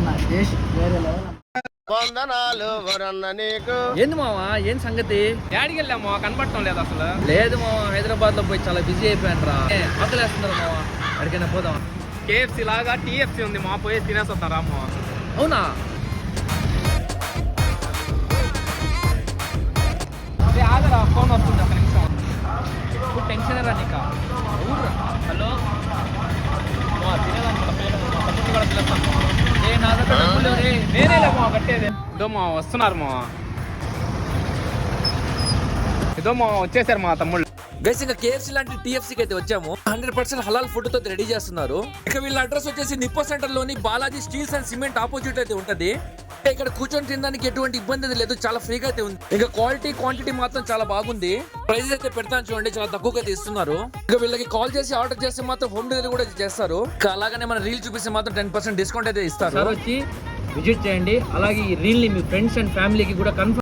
అన్న టేస్ట్ వేరే లెవెల్ అన్న. ఏంది మావా ఏం సంగతి? యాడికి వెళ్ళాము కనపడటం లేదు అసలు. లేదు మావా, హైదరాబాద్ లో పోయి చాలా బిజీ అయిపోయాను రా. ఆకలేస్తున్నారు మావా, ఎక్కడికైనా పోదాం. కేఎఫ్సి లాగా టీఎఫ్సి ఉంది మా, పోయి తినేసి వస్తాం రాము. అవునా? అదే ఆగరా, ఫోన్ వస్తుంది ఒక నిమిషం. ఇప్పుడు టెన్షన్ రా నీకా. హలో తినేదానికి పేరు మా తమ్ముడిని కూడా పిలుస్తాను. ఏ నా దగ్గర డబ్బులు లేవు రే. నేనేలేమో కట్టేది. ఇదో మా వస్తున్నారు మా, ఇదో మా వచ్చేసారు మా తమ్ముళ్ళు. గైస్ ఇంకా కేఎఫ్సీ లాంటి టీఎఫ్సీకి అయితే వచ్చాము. 100% హలాల్ ఫుడ్ తో రెడీ చేస్తున్నారు. ఇక వీళ్ళ అడ్రస్ వచ్చేసి నిప్పో సెంటర్ లోని Balaji steels and cement opposite అయితే ఉంటది. ఇక్కడ కూర్చొని తినడానికి ఎటువంటి ఇబ్బంది లేదు, చాలా ఫ్రీగా అయితే ఉంది. ఇంకా క్వాలిటీ క్వాంటిటీ మాత్రం చాలా బాగుంది. ప్రైస్ అయితే పెడతాను చూడండి, చాలా తక్కువగా అయితే ఇస్తున్నారు. ఇక వీళ్ళకి కాల్ చేసి ఆర్డర్ చేస్తే మాత్రం హోమ్ డెలివరీ కూడా చేస్తారు. ఇంకా అలాగనే మన రీల్ చూపిస్తే మాత్రం 10% డిస్కౌంట్ అయితే ఇస్తారు. వచ్చి విజిట్ చేయండి. అలాగే ఈ రీల్ ని మీ ఫ్రెండ్స్ అండ్ ఫ్యామిలీకి కూడా కన్ఫర్మ్